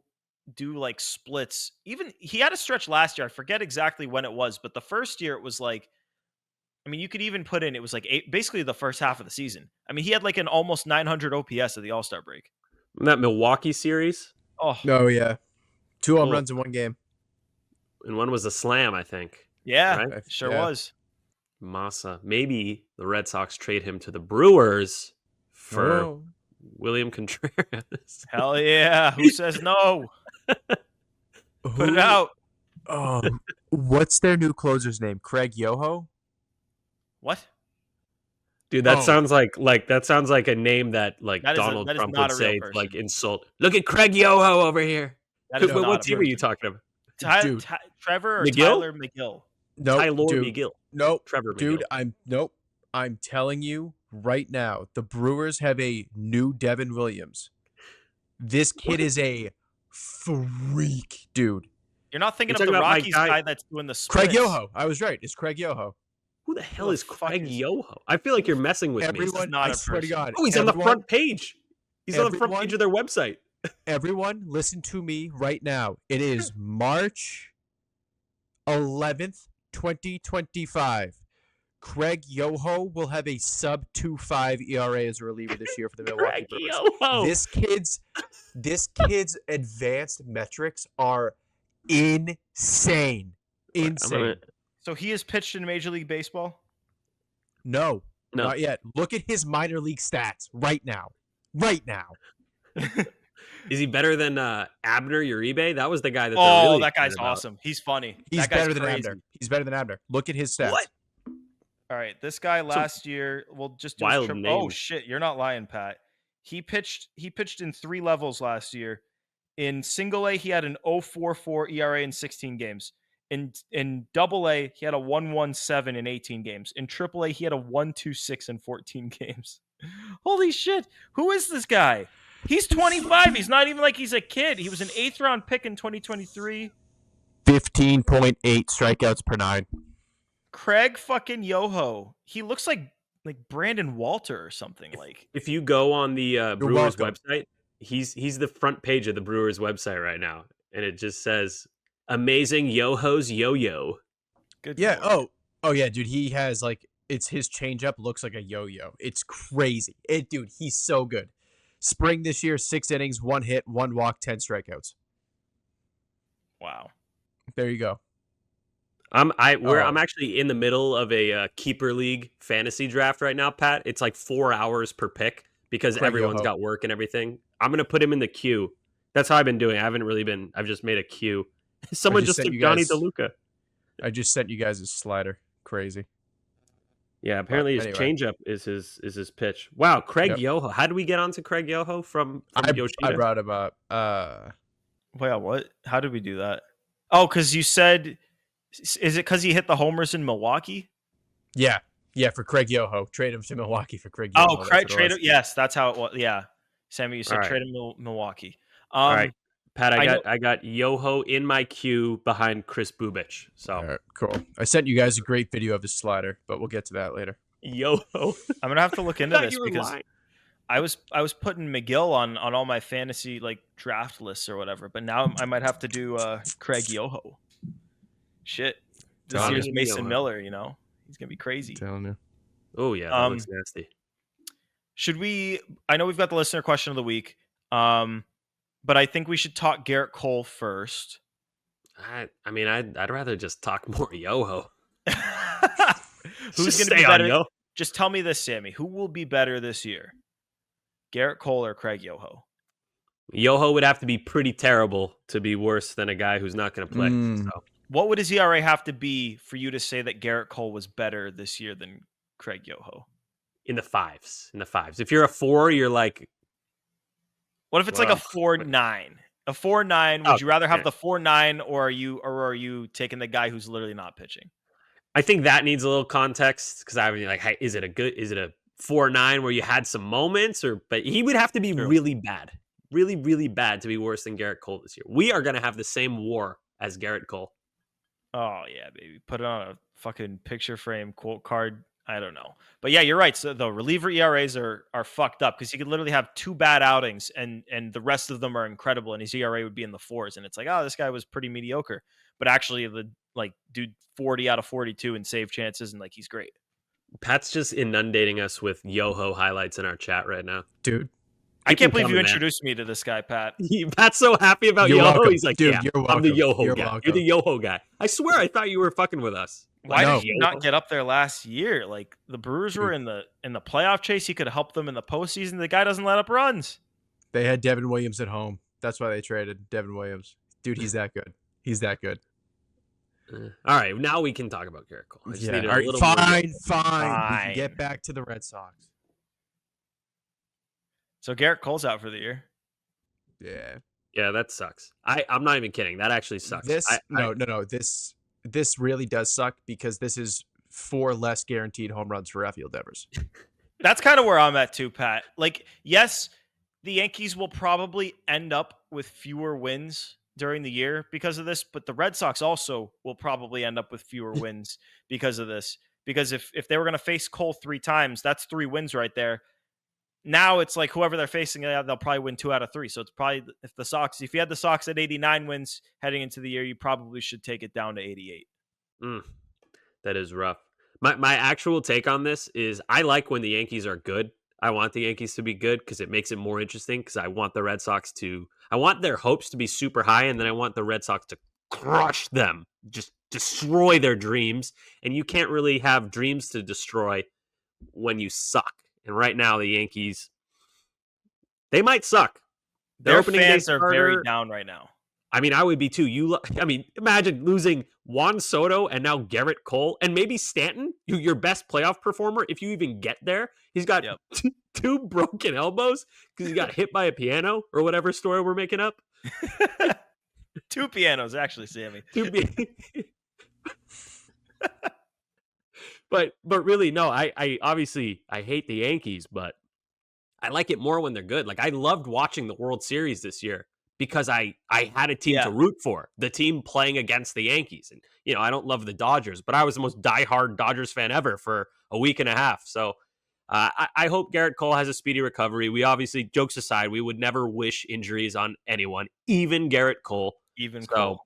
do like splits. Even he had a stretch last year. I forget exactly when it was, but the first year it was like, I mean, you could even put in, it was like basically the first half of the season. I mean, he had like an almost 900 OPS at the All-Star break. That Milwaukee series? Oh, yeah. 2 home runs in one game. And one was a slam, I think. yeah, right? sure Yeah. was. Massa. Maybe the Red Sox trade him to the Brewers for William Contreras. Hell yeah. Who says no? Put it out. What's their new closer's name? Craig Yoho? What? Dude, that sounds like a name that Donald that is Trump not would a real say, person. like insult. Look at Craig Yoho over here. That is not What a team are you person. talking about? Trevor or McGill? Tyler McGill? No, Tyler dude. McGill. Nope. Trevor Dude, McGill. I'm telling you right now, the Brewers have a new Devin Williams. This kid is a freak, dude. You're not thinking You're of the talking about my Rockies guy- guy that's doing the splits. Craig Yoho. I was right. It's Craig Yoho. Who the hell the is fuck Craig is- Yoho? I feel like you're messing with me. Everyone, not I a swear to person. God. Oh, he's on the everyone- front page. He's on the front page of their website. Everyone, listen to me right now. It is March 11th, 2025. Craig Yoho will have a sub 2.5 ERA as a reliever this year for the Milwaukee Craig Brewers. Yoho. This kid's advanced metrics are insane. Insane. So he has pitched in Major League Baseball? No, No. not yet. Look at his minor league stats right now. Right now. Is he better than Abner Uribe? That was the guy that. Oh, they're really that guy's excited about. awesome. He's funny. He's That guy's better than crazy. Abner. He's better than Abner. Look at his stats. What? All right, this guy last year, we'll just do his Wild trip. name. Oh shit, you're not lying, Pat. He pitched in 3 levels last year. In single A, he had an 0.44 ERA in 16 games. In double A, he had a 1.17 in 18 games. In triple A, he had a 1.26 in 14 games. Holy shit. Who is this guy? He's 25. He's not even like he's a kid. He was an 8th round pick in 2023. 15.8 strikeouts per 9. Craig fucking Yoho. He looks like Brandon Walter or something. Like If you go on the Brewers welcome. website, he's the front page of the Brewers website right now, and it just says "Amazing Yoho's Yo-Yo." good. Yeah. Lord. Oh yeah, dude. He has it's his changeup looks like a yo-yo. It's crazy. Dude, he's so good. Spring this year, 6 innings, 1 hit, 1 walk, 10 strikeouts. Wow. There you go. I'm actually in the middle of a keeper league fantasy draft right now, Pat. It's like 4 hours per pick because Craig everyone's Yoho. got work and everything. I'm gonna put him in the queue. That's how I've been doing. I've just made a queue. Someone just just sent took you Johnny guys- DeLuca. I just sent you guys a slider. Crazy. Yeah, apparently his anyway. changeup is his pitch. Wow, Craig Yep. Yoho. How did we get onto Craig Yoho from I Yoshida? brought him up. Well, what? How did we do that? Oh, because you said, is it because he hit the homers in Milwaukee? Yeah, for Craig Yoho. Trade him to Milwaukee for Craig Yoho. Oh, That's what it trade. was. Yes, that's how it was. Yeah, Sammy, you said All right. trade him to Milwaukee. All right, Pat, I I got Yoho in my queue behind Chris Bubich. So All right, cool. I sent you guys a great video of his slider, but we'll get to that later. Yo-ho. I'm gonna have to look I into thought this you were because lying. I was putting McGill on all my fantasy like draft lists or whatever, but now I might have to do Craig Yoho. Shit, this Telling year's you. Mason Yoho. Miller. He's gonna be crazy. Telling you. Oh yeah, that looks nasty. Should we? I know we've got the listener question of the week, but I think we should talk Garrett Cole first. I mean, I'd rather just talk more Yoho. Who's Just going to stay be on better? Yo. Just tell me this, Sammy. Who will be better this year? Garrett Cole or Craig Yoho? Yoho would have to be pretty terrible to be worse than a guy who's not going to play. So What would his ERA have to be for you to say that Garrett Cole was better this year than Craig Yoho? in the fives. If you're a 4, you're like, What if it's like a 4.9? A 4.9. Would you rather have the 4.9 or are you taking the guy who's literally not pitching? I think that needs a little context because I would be like, hey, is it a 4.9 where you had some moments, but he would have to be really bad, really, really bad to be worse than Garrett Cole this year. We are going to have the same WAR as Garrett Cole. Oh yeah, baby. Put it on a fucking picture frame quote card. I don't know. But yeah, you're right. So the reliever ERAs are fucked up because he could literally have 2 bad outings and the rest of them are incredible and his ERA would be in the 4s. And it's like, oh, this guy was pretty mediocre. But actually dude 40 out of 42 and save chances and he's great. Pat's just inundating us with Yoho highlights in our chat right now. Dude. I can't believe you introduced me to this guy, Pat. Pat's so happy about You're Yoho. welcome. He's like, dude, yeah, you're welcome. I'm the Yoho You're guy. welcome. You're the Yoho guy. I swear I thought you were fucking with us. Why No. did you not get up there last year? Like the Brewers were in the playoff chase. He could have helped them in the postseason. The guy doesn't let up runs. They had Devin Williams at home. That's why they traded Devin Williams. Dude, he's that good. He's that good. All right, now we can talk about Garrett Cole. I just needed all a right, little fine. Fine. We can get back to the Red Sox. So Garrett Cole's out for the year. Yeah. Yeah, that sucks. I'm not even kidding. That actually sucks. No. This really does suck because this is 4 less guaranteed home runs for Rafael Devers. That's kind of where I'm at too, Pat. Yes, the Yankees will probably end up with fewer wins during the year because of this, but the Red Sox also will probably end up with fewer wins because of this. Because if they were going to face Cole 3 times, that's 3 wins right there. Now it's like whoever they're facing, they'll probably win 2 out of 3. So it's probably if you had the Sox at 89 wins heading into the year, you probably should take it down to 88. That is rough. My actual take on this is I like when the Yankees are good. I want the Yankees to be good because it makes it more interesting because I want the Red Sox I want their hopes to be super high and then I want the Red Sox to crush them, just destroy their dreams. And you can't really have dreams to destroy when you suck. And right now, the Yankees, they might suck. Their fans are very down right now. I mean, I would be too. Imagine losing Juan Soto and now Garrett Cole and maybe Stanton, your best playoff performer. If you even get there, he's got 2 broken elbows because he got hit by a piano or whatever story we're making up. 2 pianos, actually, Sammy. But really, no. I obviously I hate the Yankees, but I like it more when they're good. I loved watching the World Series this year because I had a team to root for, the team playing against the Yankees. And, I don't love the Dodgers, but I was the most diehard Dodgers fan ever for a week and a half. So I hope Garrett Cole has a speedy recovery. We obviously, jokes aside, we would never wish injuries on anyone, even Garrett Cole. Cole.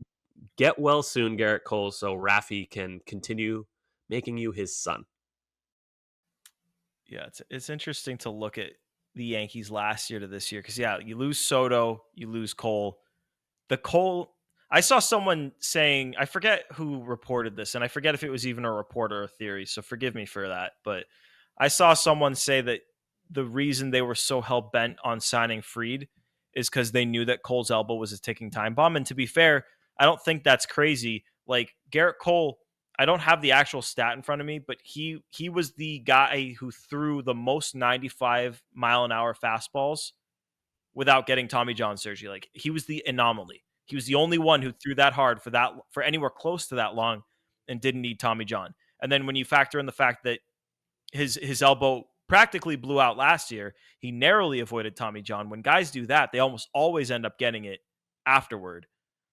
Get well soon, Garrett Cole, so Raffy can continue making you his son. Yeah, it's interesting to look at the Yankees last year to this year because you lose Soto, you lose Cole. I saw someone saying, I forget who reported this, and I forget if it was even a report or a theory, so forgive me for that, but I saw someone say that the reason they were so hell-bent on signing Fried is because they knew that Cole's elbow was a ticking time bomb, and to be fair, I don't think that's crazy. Garrett Cole, I don't have the actual stat in front of me, but he was the guy who threw the most 95-mile-an-hour fastballs without getting Tommy John surgery. He was the anomaly. He was the only one who threw that hard for anywhere close to that long and didn't need Tommy John. And then when you factor in the fact that his elbow practically blew out last year, he narrowly avoided Tommy John. When guys do that, they almost always end up getting it afterward.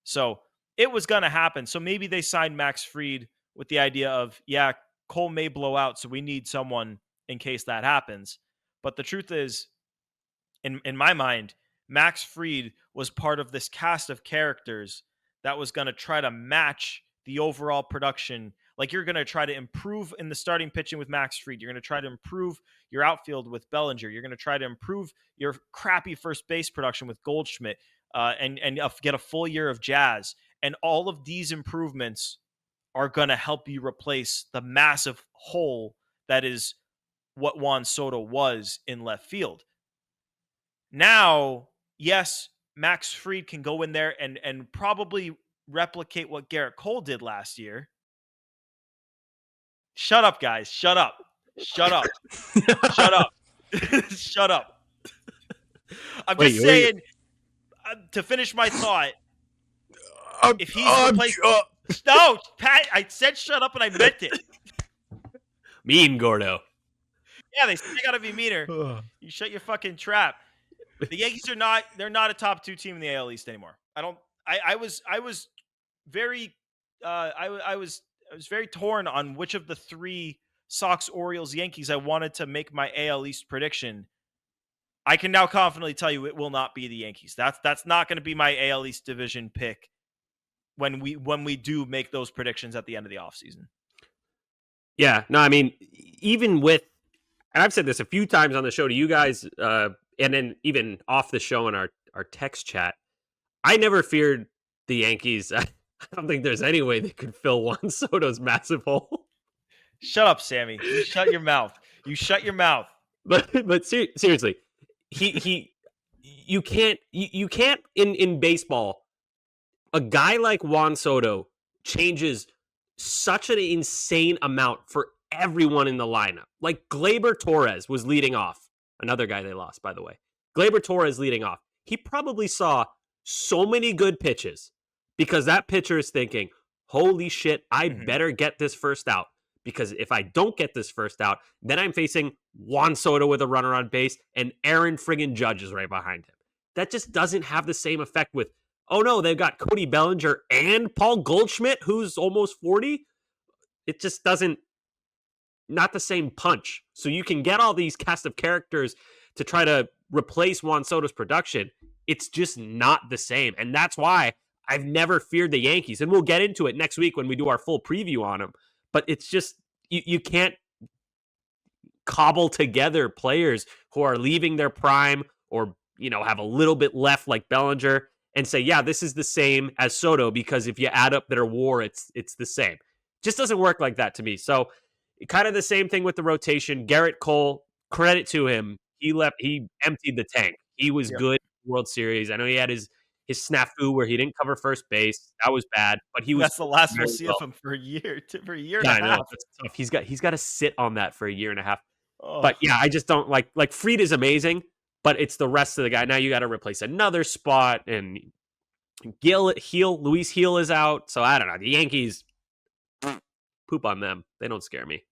So it was going to happen. So maybe they signed Max Fried with the idea of, Cole may blow out, so we need someone in case that happens. But the truth is, in my mind, Max Fried was part of this cast of characters that was going to try to match the overall production. Like, you're going to try to improve in the starting pitching with Max Fried. You're going to try to improve your outfield with Bellinger. You're going to try to improve your crappy first base production with Goldschmidt, and get a full year of Jazz. And all of these improvements are going to help you replace the massive hole that is what Juan Soto was in left field. Now, yes, Max Fried can go in there and probably replicate what Garrett Cole did last year. Shut up, guys. Shut up. Shut up. Shut up. Shut up. I'm just saying, to finish my thought, if he's replaced... No, Pat, I said shut up and I meant it. Mean Gordo. Yeah, they got to be meaner. You shut your fucking trap. The Yankees they're not a top 2 team in the AL East anymore. I was very torn on which of the 3 Sox, Orioles, Yankees I wanted to make my AL East prediction. I can now confidently tell you it will not be the Yankees. That's not going to be my AL East division pick when we do make those predictions at the end of the offseason. Yeah, no, I mean, even with, and I've said this a few times on the show to you guys, and then even off the show in our text chat, I never feared the Yankees. I don't think there's any way they could fill Juan Soto's massive hole. Shut up, Sammy. You shut your mouth. You shut your mouth. But seriously, you can't in baseball, a guy like Juan Soto changes such an insane amount for everyone in the lineup. Like Gleyber Torres was leading off. Another guy they lost, by the way. Gleyber Torres leading off. He probably saw so many good pitches because that pitcher is thinking, holy shit, I better get this first out. Because if I don't get this first out, then I'm facing Juan Soto with a runner on base and Aaron friggin' Judge is right behind him. That just doesn't have the same effect with, oh no, they've got Cody Bellinger and Paul Goldschmidt, who's almost 40. It just doesn't, not the same punch. So you can get all these cast of characters to try to replace Juan Soto's production. It's just not the same. And that's why I've never feared the Yankees. And we'll get into it next week when we do our full preview on them. But it's just, you can't cobble together players who are leaving their prime or, have a little bit left like Bellinger and say, yeah, this is the same as Soto because if you add up their WAR, it's the same. Just doesn't work like that to me. So kind of the same thing with the rotation. Garrett Cole, credit to him. He emptied the tank. He was good in the World Series. I know he had his snafu where he didn't cover first base. That was bad, but he was. That's the last we'll see of him for a year. For a year and a half. I know. That's tough. He's got to sit on that for a year and a half. Oh. But yeah, I just don't like Fried is amazing, but it's the rest of the guy. Now you got to replace another spot, and Luis Gil is out. So I don't know. The Yankees, poop on them. They don't scare me.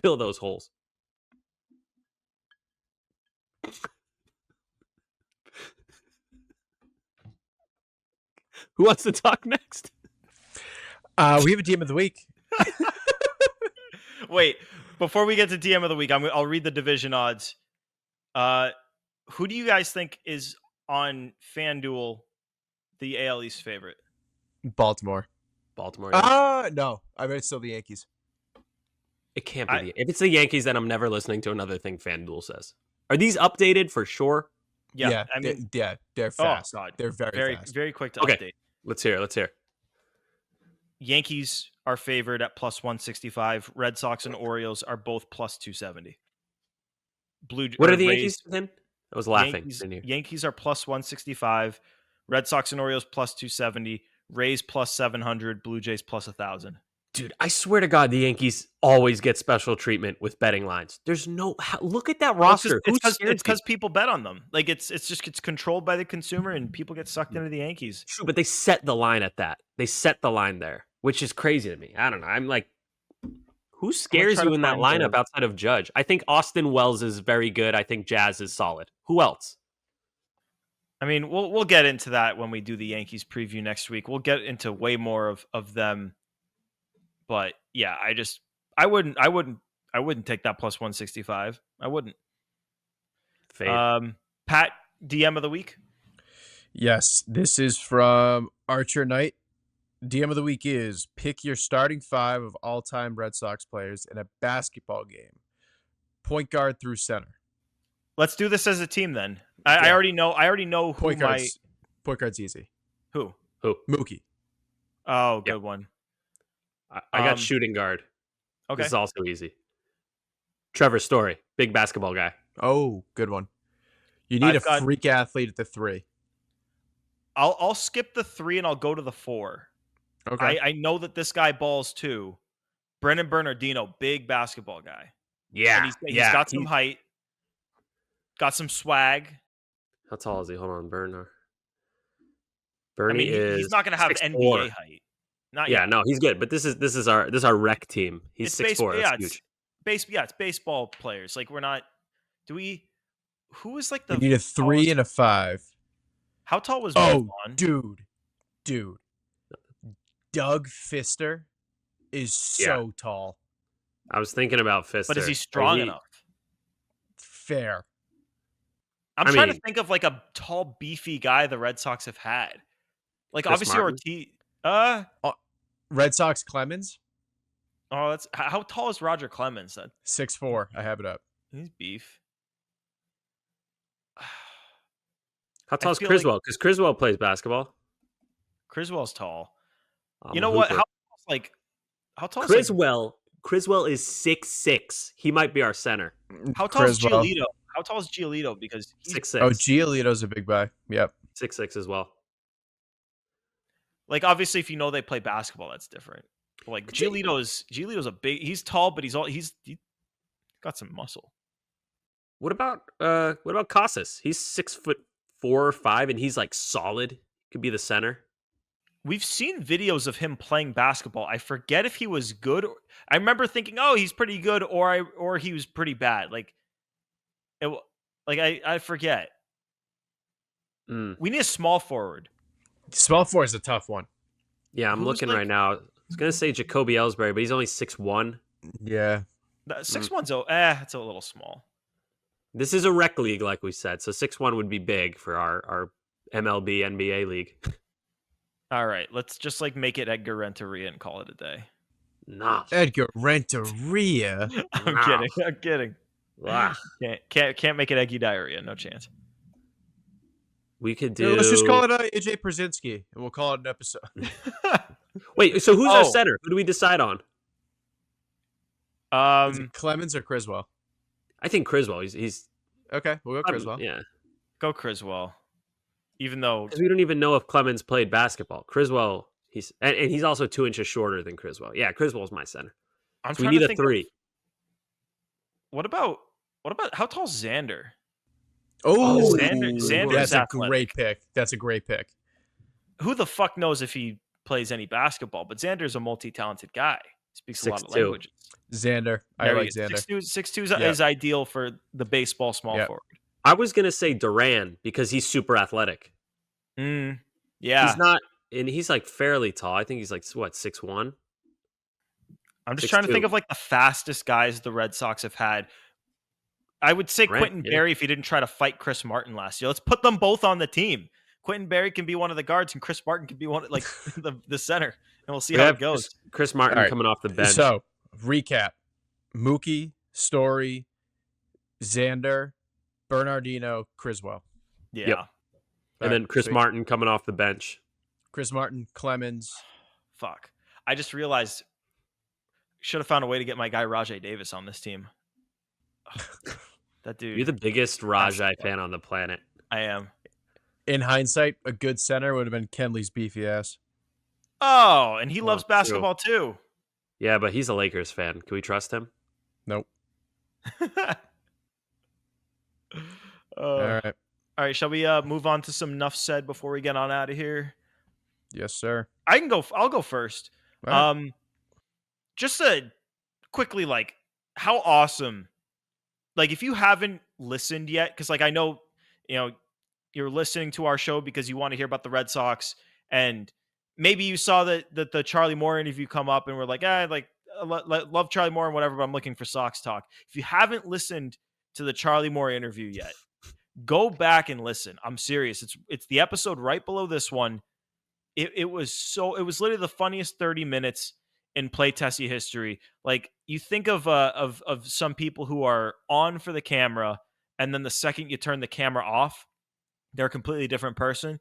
Fill those holes. Who wants to talk next? We have a DM of the week. Wait, before we get to DM of the week, I'll read the division odds. Who do you guys think is on FanDuel the AL East favorite? Baltimore. Yeah. No. I mean, it's still the Yankees. It can't be. If it's the Yankees, then I'm never listening to another thing FanDuel says. Are these updated for sure? Yeah, I mean, they're fast. Oh God, they're very fast. Very quick to update. Let's hear. Yankees are favored at plus 165. Red Sox and Orioles are both plus 270. What are the Yankees then? I was laughing. Yankees are plus 165. Red Sox and Orioles plus 270. Rays plus 700. Blue Jays plus 1,000. Dude, I swear to God, the Yankees always get special treatment with betting lines. There's look at that roster. It's because people bet on them. Like it's controlled by the consumer, and people get sucked into the Yankees. True, but they set the line at that. They set the line there, which is crazy to me. I don't know. I'm like, who scares you in that lineup outside of Judge? I think Austin Wells is very good. I think Jazz is solid. Who else? I mean, we'll get into that when we do the Yankees preview next week. We'll get into way more of them. But yeah, I wouldn't take that plus 165. I wouldn't. Fade. Pat, DM of the week. Yes, this is from Archer Knight. DM of the week is pick your starting 5 of all-time Red Sox players in a basketball game. Point guard through center. Let's do this as a team then. I already know who Point guard's easy. Who? Mookie. Oh, good one. I got shooting guard. Okay. This is also easy. Trevor Story, big basketball guy. Oh, good one. You need I've got- freak athlete at the 3. I'll skip the 3 and I'll go to the 4. Okay. I know that this guy balls too. Brennan Bernardino, big basketball guy. Yeah. And he's got some height, got some swag. How tall is he? Hold on, Bernie He's not going to have 6'4". NBA height. Not yet. No, he's good. But this is our rec team. He's 6'4". That's huge. It's baseball players. Like we're not. Who is like the? You need a 3 and a 5. How tall was? Oh, Vaughn? dude. Doug Fister is so tall. I was thinking about Fister. But is he strong enough? Fair. I'm trying to think of like a tall, beefy guy the Red Sox have had. Like Chris obviously Martin? Ortiz. Red Sox Clemens, Oh, that's how tall is Roger Clemens then? 6'4". I have it up. He's beef. How tall is feel like- Criswell? Because Criswell plays basketball. Criswell's tall. I'm You a know what? hooper. How tall? Is Criswell is 6'6". He might be our center. how tall is Criswell. Giolito? How tall is Giolito? Because he's 6'6". Oh, Giolito's a big guy. Yep. 6'6" as well. like obviously if you know they play basketball, that's different. But like Giolito's a big. He's tall, but he's got some muscle. What about Casas? He's 6'4" or 5", and he's like solid. Could be the center. We've seen videos of him playing basketball. I forget if he was good. I remember thinking, oh, he's pretty good, or he was pretty bad. I forget. Mm. We need a small forward. Small 4 is a tough one. Yeah, I'm Who's looking like- right now. I was gonna say Jacoby Ellsbury, but he's only 6'1". Yeah. 6'1's it's a little small. This is a rec league, like we said, so 6'1" would be big for our MLB NBA league. All right, let's just make it Edgar Renteria and call it a day. Nah. Edgar Renteria. I'm kidding. Wow. Can't make it Eggy Diarrhea. No chance. We could Yeah, do. let's just call it AJ Przinsky, and we'll call it an episode. Wait, so who's our Oh. center? Who do we decide on? Is it Clemens or Criswell? I think Criswell. He's Okay, we'll go Criswell. Yeah, Go Criswell. Even though because we don't even know if Clemens played basketball. Criswell, and he's also 2 inches shorter than Criswell. Yeah, Criswell's my center. I'm So we trying need to a think 3. of- what about how tall's Xander? Oh, Xander's that's a athletic. great pick. That's a great pick. Who the fuck knows if he plays any basketball? But Xander's a multi-talented guy. Speaks a lot of 6'2". languages. Xander. I There like he is. Xander. 6'2" Yeah. is ideal for the baseball small Yeah. forward. I was gonna say Duran because he's super athletic. Yeah. He's not, and he's like fairly tall. I think he's like 6'1". I'm just trying to think 6'2". of the fastest guys the Red Sox have had. I would say Right, Quentin yeah. Berry if he didn't try to fight Chris Martin last year. Let's put them both on the team. Quentin Berry can be one of the guards, and Chris Martin can be one the center, and we'll see We how have it goes. Chris Martin All right. coming off the bench. So, recap. Mookie, Story, Xander, Bernardino, Criswell. Yeah. Yep. And then Chris Sweet. Martin coming off the bench. Chris Martin, Clemens. Fuck. I just realized should have found a way to get my guy Rajai Davis on this team. Ugh, that dude. You're the biggest Rajai fan on the planet. I am. In hindsight, a good center would have been Kenley's beefy ass. Oh, and he loves true. basketball too. Yeah, but he's a Lakers fan. Can we trust him? Nope. All All right. right, shall we move on to some enough said before we get on out of here? Yes, sir. I'll go first. All right. Just to quickly how awesome. If you haven't listened yet, because I know you're listening to our show because you want to hear about the Red Sox, and maybe you saw that the Charlie Moore interview come up and we're love Charlie Moore and whatever, but I'm looking for Sox talk. If you haven't listened to the Charlie Moore interview yet, go back and listen. I'm serious. It's the episode right below this one. It was literally the funniest 30 minutes in Play Tessie history. Like, you think of some people who are on for the camera, and then the second you turn the camera off, they're a completely different person.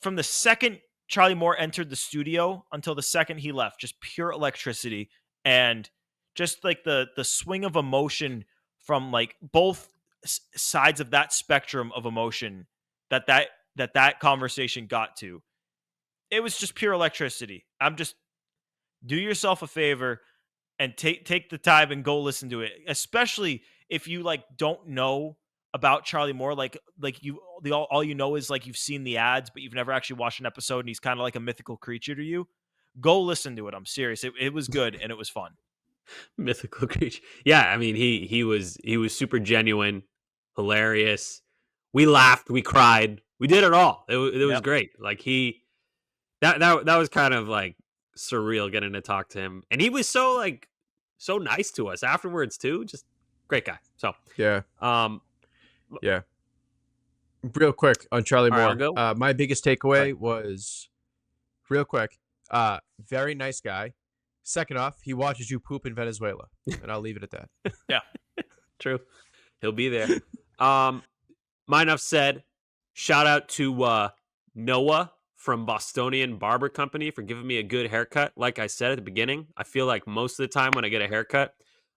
From the second Charlie Moore entered the studio until the second he left, just pure electricity, and just like the swing of emotion from like both sides of that spectrum of emotion that conversation got to. It was just pure electricity. Do yourself a favor and take the time and go listen to it, especially if you like don't know about Charlie Moore. All you know is like you've seen the ads, but you've never actually watched an episode, and he's kind of like a mythical creature to you. Go listen to it. I'm serious. It was good and it was fun. Mythical creature. Yeah, I mean he was super genuine, hilarious. We laughed, we cried, we did it all. It was great. Like that was kind of like surreal getting to talk to him, and he was so nice to us afterwards too. Just great guy. So yeah. Real quick on Charlie Moore. Right, my biggest takeaway was real quick. Very nice guy. Second off, he watches you poop in Venezuela, and I'll leave it at that. Yeah, true. He'll be there. My enough said. Shout out to Noah from Bostonian Barber Company for giving me a good haircut. Like I said at the beginning, I feel like most of the time when I get a haircut,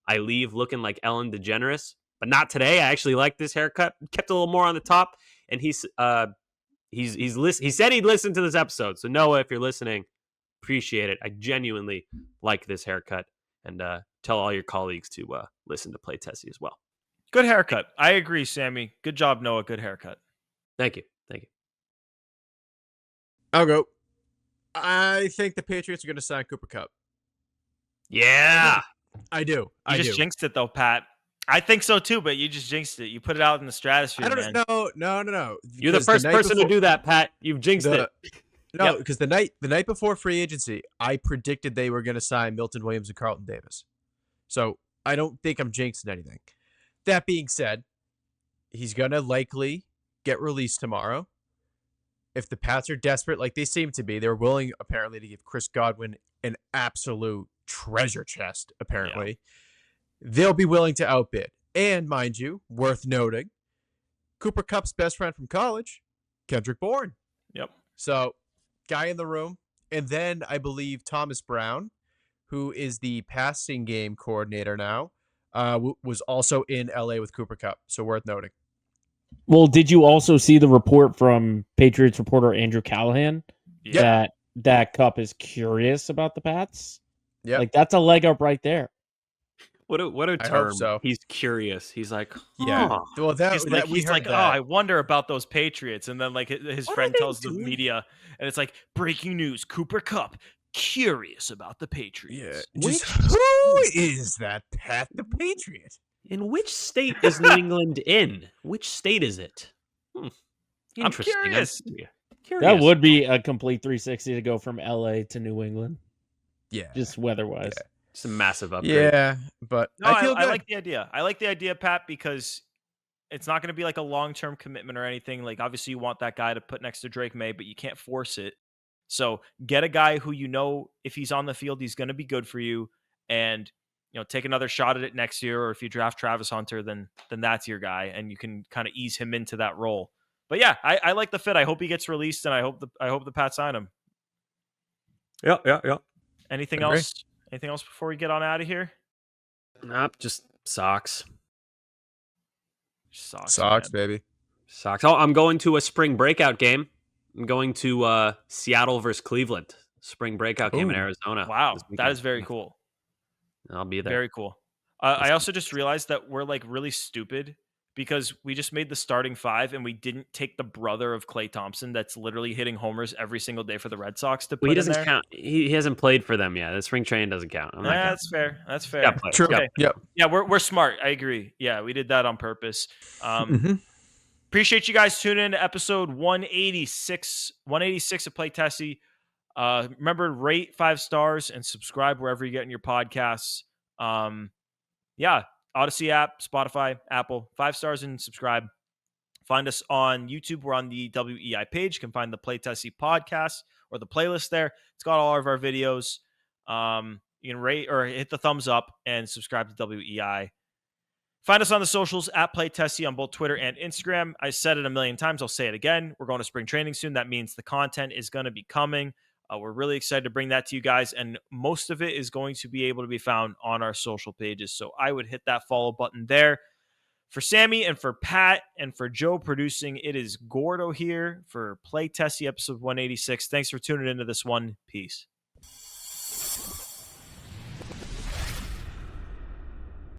I leave looking like Ellen DeGeneres, but not today. I actually like this haircut. Kept a little more on the top, and he said he'd listen to this episode. So Noah, if you're listening, appreciate it. I genuinely like this haircut, and tell all your colleagues to listen to Play Tessie as well. good haircut. I agree, Sammy. Good job, Noah. Good haircut. Thank you. I'll go. I think the Patriots are going to sign Cooper Kupp. Yeah, I do. You just jinxed it though, Pat. I think so too, but you just jinxed it. You put it out in the stratosphere. I don't know. No. You're the first person to do that, Pat. You've jinxed it. No, because the night before free agency, I predicted they were going to sign Milton Williams and Carlton Davis. So I don't think I'm jinxing anything. That being said, he's going to likely get released tomorrow. If the Pats are desperate, like they seem to be, they're willing apparently to give Chris Godwin an absolute treasure chest, apparently. Yeah. They'll be willing to outbid. And mind you, worth noting, Cooper Kupp's best friend from college, Kendrick Bourne. Yep. So, guy in the room. And then I believe Thomas Brown, who is the passing game coordinator now, was also in LA with Cooper Kupp. So, worth noting. Well, did you also see the report from Patriots reporter Andrew Callahan that Kupp is curious about the Pats? Yeah, like that's a leg up right there. What a term! I hope so. He's curious. He's like, yeah. Well, he's like, oh, I wonder about those Patriots, and then like his friend tells the media, and it's like breaking news: Cooper Kupp curious about the Patriots. Yeah, who is that Pat the Patriot? In which state is New England in? Which state is it? Interesting. I'm curious. That would be a complete 360 to go from LA to New England. Yeah. Just weather-wise. Yeah. It's a massive upgrade. Yeah, but no, I feel good. I like the idea. I like the idea, Pat, because it's not going to be like a long-term commitment or anything. Like, obviously, you want that guy to put next to Drake May, but you can't force it. So get a guy who you know if he's on the field, he's going to be good for you, and take another shot at it next year. Or if you draft Travis Hunter, then that's your guy, and you can kind of ease him into that role. But yeah, I like the fit. I hope he gets released, and I hope the Pats sign him. Yeah. Anything else? Anything else before we get on out of here? Nope, just Sox. Sox, baby. Sox. Oh, I'm going to a spring breakout game. I'm going to Seattle versus Cleveland. Spring breakout game in Arizona. Wow, that is very cool. I'll be there. Very cool. I also just realized that we're like really stupid because we just made the starting five and we didn't take the brother of Klay Thompson that's literally hitting homers every single day for the Red Sox to put he doesn't in there. count. He hasn't played for them yet. The spring training doesn't count. That's fair. That's fair. True. Okay. Yep. Yeah, we're smart. I agree. Yeah, we did that on purpose. Appreciate you guys tuning in to episode 186 of Play Tessie. Remember, rate 5 stars and subscribe wherever you're getting your podcasts. Yeah, Odyssey app, Spotify, Apple, 5 stars and subscribe. Find us on YouTube. We're on the WEI page. You can find the Play Tessie podcast or the playlist there. It's got all of our videos. You can rate or hit the thumbs up and subscribe to WEI. Find us on the socials at Play Tessie on both Twitter and Instagram. I said it a million times. I'll say it again. We're going to spring training soon. That means the content is going to be coming. We're really excited to bring that to you guys, and most of it is going to be able to be found on our social pages. So I would hit that follow button there. For Sammy and for Pat and for Joe producing, it is Gordo here for Play Tessie episode 186. Thanks for tuning into this one. Peace.